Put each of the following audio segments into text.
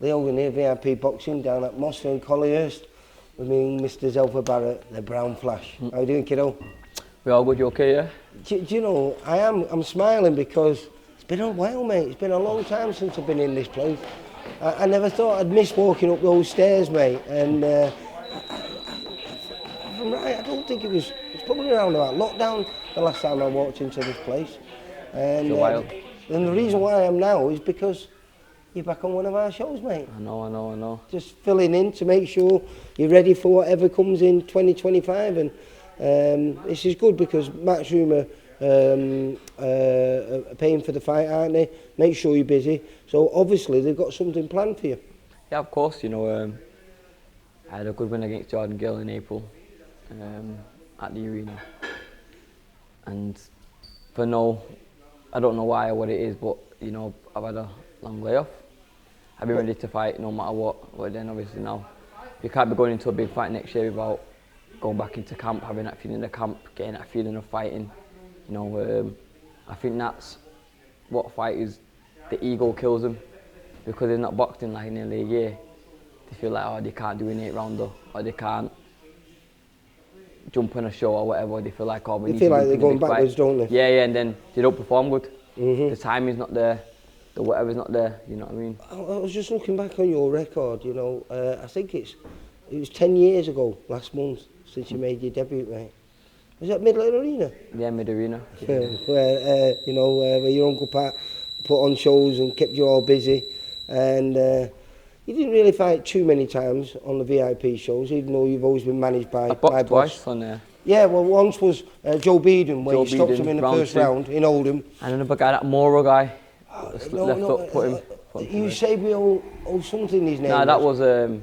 Leogan here, VIP Boxing, down at Moston and Collyhurst. With me, Mr. Zelfa Barrett, the Brown Flash. How you doing, kiddo? We all good, you okay, yeah? Do you know, I'm smiling because it's been a while, mate. It's been a long time since I've been in this place. I never thought I'd miss walking up those stairs, mate. And if I'm right, I don't think it's probably around about lockdown the last time I walked into this place. And, and the reason why I am now is because you're back on one of our shows, mate. I know. Just filling in to make sure you're ready for whatever comes in 2025. And this is good because Matchroom are paying for the fight, aren't they? Make sure you're busy. So obviously they've got something planned for you. Yeah, of course. You know, I had a good win against Jordan Gill in April at the arena. And for now, I don't know why or what it is, but you know, I've had a long layoff. I've been ready to fight no matter what. But then obviously now, you can't be going into a big fight next year without going back into camp, having that feeling of camp, getting that feeling of fighting. You know, I think that's what fighters, the ego kills them, because they're not boxed in like nearly a year. They feel like, oh, they can't do an 8-rounder, or they can't jump on a show or whatever. They feel like, oh, we need to like they're going backwards, don't they? Yeah, and then they don't perform good. The timing's not there, the whatever's not there. You know what I mean? I was just looking back on your record. You know, I think it was 10 years ago last month since you made your debut, mate. Was that Middle Arena? Yeah, Mid Arena. Yeah, where you know, where your Uncle Pat put on shows and kept you all busy, and you didn't really fight too many times on the VIP shows, even though you've always been managed by. I boxed twice on there. Yeah, well, once was Joe Beeden, where you stopped him in the first round in Oldham. And another guy, that Moro guy, Eusebio or something. His name. Nah, that was on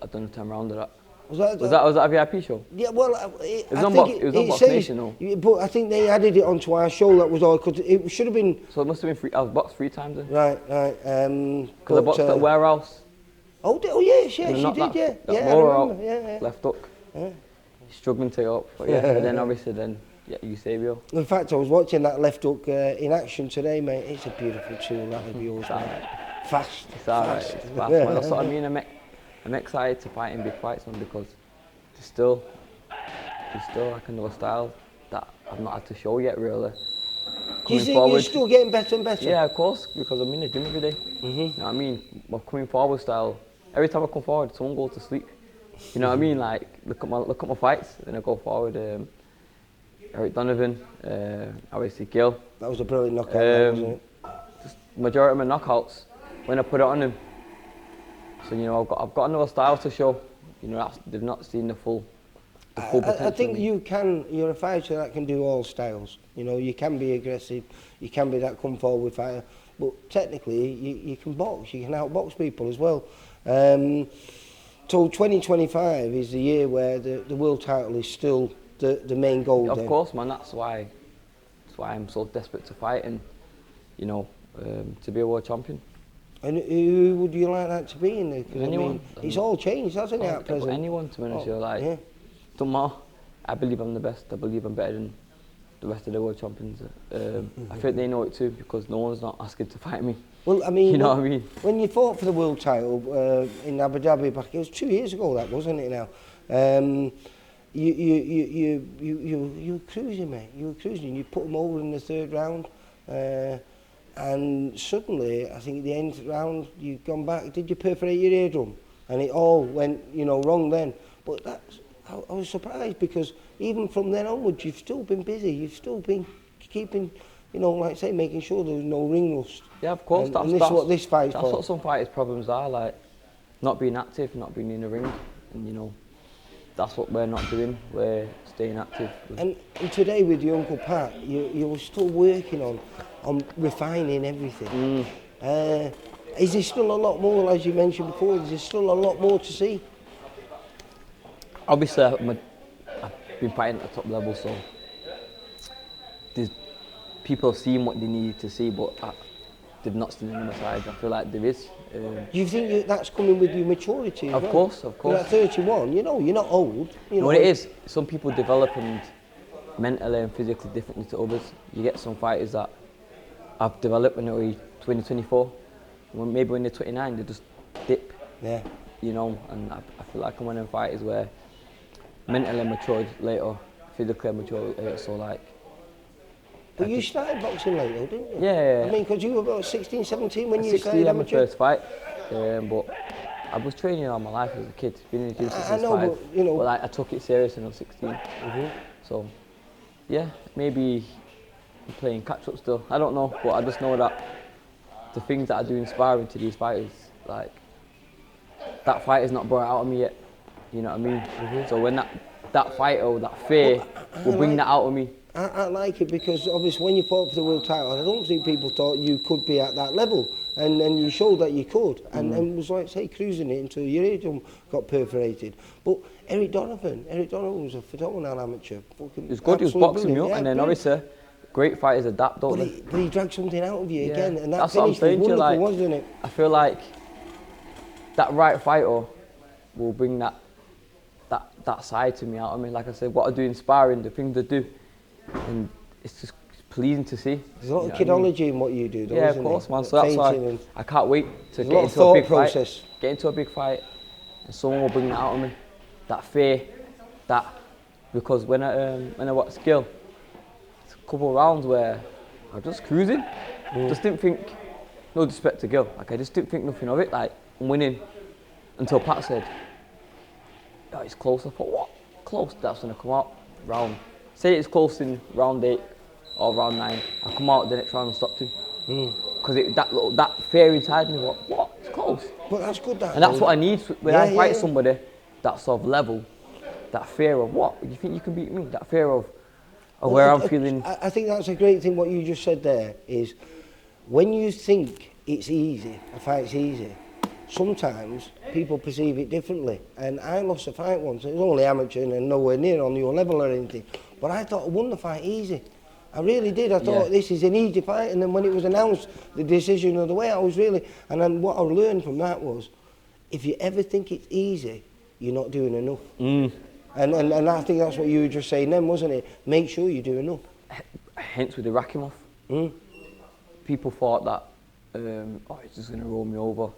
a 10 rounder. That. Was that a VIP show? Yeah, well, it was on Box Nation, though. But I think they added it onto our show. That was all. Cause it should have been. So it must have been 3. I was boxed 3 times then. Right. Because I boxed at Warehouse. Oh yes, you did, yeah. I remember, yeah. Left hook. Yeah. Struggling to get up, but yeah. And then obviously Eusebio. In fact, I was watching that left hook in action today, mate. It's a beautiful tool, that of yours, mate. Fast. It's alright. It's fast, man. That's what I mean. I'm excited to fight in big fights, man, because there's still like another style that I've not had to show yet, really. Do you think you're still getting better and better? Yeah, of course, because I'm in the gym every day. You know what I mean? My coming forward style. Every time I come forward, someone goes to sleep. You know what I mean? Like look at my fights, then I go forward. Eric Donovan, obviously Gill. That was a brilliant knockout, wasn't it? Just majority of my knockouts when I put it on him. So you know, I've got another style to show. You know, they've not seen the full potential. I think you're a fighter that can do all styles. You know, you can be aggressive, you can be that come forward fighter, but technically you can box, you can outbox people as well. So 2025 is the year where the world title is still the main goal. Of course, man. That's why I'm so desperate to fight and, you know, to be a world champion. And who would you like that to be in there? Anyone. I mean, it's all changed, hasn't it, at present? Anyone, to be honest, like, don't matter. I believe I'm the best. I believe I'm better than the rest of the world champions. I think they know it too, because no one's not asking to fight me. Well, I mean, you know what I mean? When you fought for the world title in Abu Dhabi back, it was 2 years ago, that wasn't it? Now, you were cruising, mate. You were cruising. You put them over in the 3rd round, and suddenly, I think at the end of the round, you've gone back. Did you perforate your eardrum? And it all went, you know, wrong then. But I was surprised, because even from then onwards, you've still been busy. You've still been keeping, you know, like I say, making sure there was no ring rust. Yeah, of course. And this is what this fight's for. That's what some fighters' problems are, like not being active, not being in the ring, and you know, that's what we're not doing. We're staying active. And today with your Uncle Pat, you're still working on refining everything. Is there still a lot more, as you mentioned before? Is there still a lot more to see? Obviously, I've been fighting at the top level, so people have seen what they need to see, but they've not seen on the side. I feel like there is. Do you think that's coming with your maturity? Of course. You're at 31, you know, you're not old. You know what it is? Some people develop mentally and physically differently to others. You get some fighters that have developed when they're 20, 24. Maybe when they're 29, they're just dip. Yeah. You know, and I feel like I'm one of them fighters where mentally matured later, physically matured later, so like... But you started boxing late though, didn't you? Yeah. I mean, because you were about 16, 17 when you 16 started had my amateur. first fight, but I was training all my life as a kid, been in the gym since I was know, 5, but, you know... but like, I took it serious when I was 16, so yeah, maybe I'm playing catch up still, I don't know, but I just know that the things that I do inspiring to these fighters, like, that fight is not brought out of me yet, you know what I mean? So when that fight or that fear will bring that out of me. I like it because obviously when you fought for the world title, I don't think people thought you could be at that level, and you showed that you could, and it was like, say, cruising it until your eardrum got perforated. But Eric Donovan was a phenomenal amateur. He was good, he was boxing me up, and then obviously great fighters adapt, don't they? But he dragged something out of you again, and that that's what I'm finish was saying to you, wonderful, like, wasn't it? I feel like that right fighter will bring that side to me out of me. Like I said, what I do inspiring, the things I do, and it's just pleasing to see. There's a lot of kidology in what you do, though, yeah, isn't of course, there? man. So that's why I can't wait to get into a big fight. Get into a big fight, and someone will bring that out of me. That fear, because when I watched Gil, it's a couple of rounds where I was just cruising. Just didn't think, no disrespect to Gil, like I just didn't think nothing of it. Like I'm winning, until Pat said, "Oh, it's close." I thought, what? Close? That's when I come out round. Say it's close in round 8 or round 9. I come out the next round and stopped him. Because that fear inside me, what? It's close. But that's good, that. And that's what I need when I fight somebody that sort of level, that fear of what? You think you can beat me? That fear of where I'm feeling. I think that's a great thing what you just said there, is when you think it's easy, a fight's easy, sometimes people perceive it differently. And I lost a fight once. It was only amateur and nowhere near on your level or anything. But I thought I won the fight easy. I really did. I thought this is an easy fight. And then when it was announced, the decision of the way, I was really... And then what I learned from that was, if you ever think it's easy, you're not doing enough. And I think that's what you were just saying then, wasn't it? Make sure you do enough. Hence with the Rakimov. People thought that, he's just going to roll me over.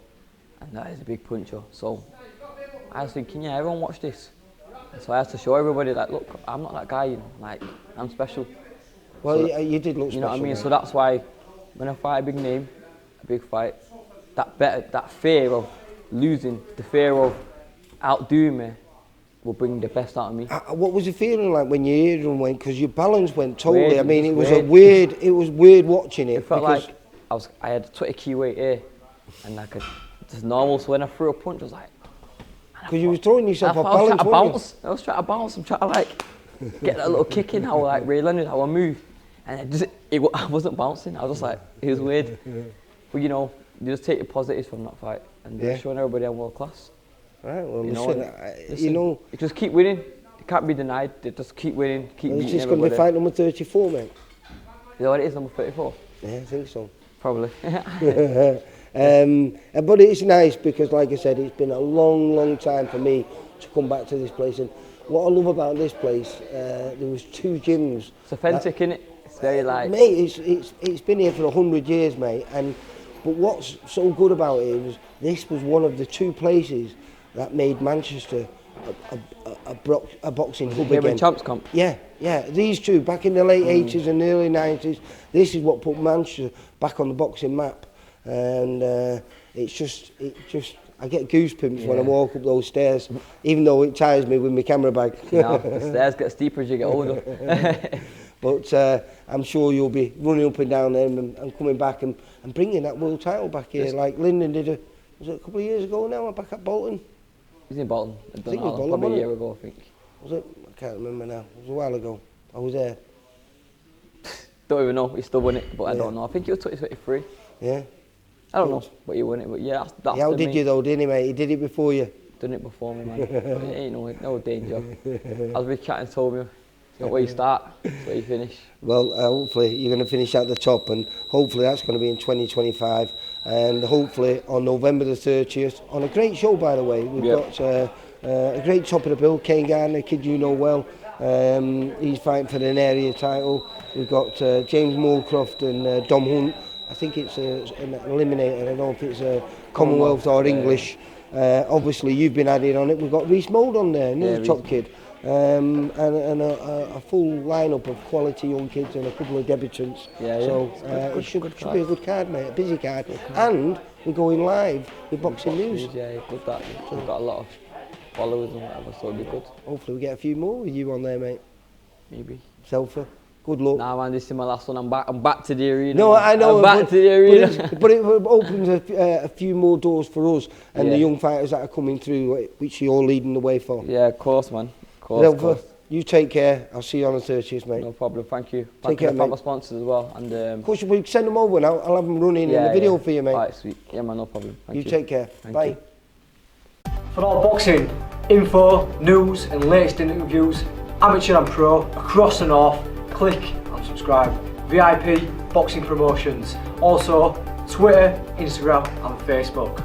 And that is a big puncher. So I was thinking, yeah, everyone watch this. And so I had to show everybody, like, look, I'm not that guy, you know, like, I'm special. Well, so you did look special. You know what I mean? So that's why when I fight a big name, a big fight, that fear of losing, the fear of outdoing me, will bring the best out of me. What was it feeling like when your eardrum went? Because your balance went totally. Weird, I mean, it was weird watching it. It felt like I had 20 key weight here, and I could just normal. So when I threw a punch, I was like, because you were throwing yourself off balance. I was trying to bounce. I'm trying to like get that little kick in, how like Ray Leonard, how I move, and I wasn't bouncing. I was just like, it was weird. But you know, you just take the positives from that fight, and just showing everybody I'm world class. Right, well, listen, you know... You just keep winning. It can't be denied. They just keep winning, keep beating everybody. It's going to be fight number 34, mate. You know what it is, number 34? Yeah, I think so. Probably. But it's nice because, like I said, it's been a long, long time for me to come back to this place. And what I love about this place, there was 2 gyms. It's authentic, innit? It's very like... Mate, it's been here for 100 years, mate. But what's so good about it was this was one of the 2 places that made Manchester a boxing hub again. Champs Camp? Yeah. These 2, back in the late 80s and early 90s, this is what put Manchester back on the boxing map. And it just, I get goosebumps when I walk up those stairs, even though it tires me with my camera bag. No, the stairs get steeper as you get older. But I'm sure you'll be running up and down there and coming back and bringing that world title back here, like Lyndon did was it a couple of years ago now, back at Bolton? He's in Bolton. I think it was Bolton, probably a year ago, I think. Was it? I can't remember now. It was a while ago. I was there. Don't even know. He still won it, but I don't know. I think it was 2023. Yeah. I don't know, but he won it. But yeah, that's how did you though, didn't he, mate? He did it before you. Done it before me, man. It ain't no danger. As we chatting told me, it's not where you start, it's where you finish. Well, hopefully you're going to finish at the top, and hopefully that's going to be in 2025, and hopefully on November the 30th, on a great show, by the way. We've got a great top of the bill, Kane Gardner, kid you know well. He's fighting for an area title. We've got James Moorcroft and Dom Hunt I think it's an eliminator. I don't know if it's a Commonwealth or English. Obviously, you've been added on it. We've got Reece Mould on there, another top kid. And a full lineup of quality young kids and a couple of debutants. So it should be a good card, mate, a busy card. And we're going live with Boxing News. Yeah, good that. So we've got a lot of followers and whatever, so it'll be good. Hopefully we get a few more with you on there, mate. Maybe. Zelfa, good luck. Nah, man, this is my last one. I'm back to the arena. No, man. I know. I'm back to the arena. But it opens a few more doors for us and the young fighters that are coming through, which you're leading the way for. Yeah, of course, man. Zelfa, you take care. I'll see you on the 30th, mate. No problem. Thank you. Take care, mate. My sponsors as well. And of course, we'll send them over now. I'll have them running in the video for you, mate. Alright, sweet. Yeah, man, no problem. Thank you. You take care. Bye. For all boxing info, news and latest interviews, amateur and pro, across the north, click and subscribe. VIP Boxing Promotions. Also, Twitter, Instagram and Facebook.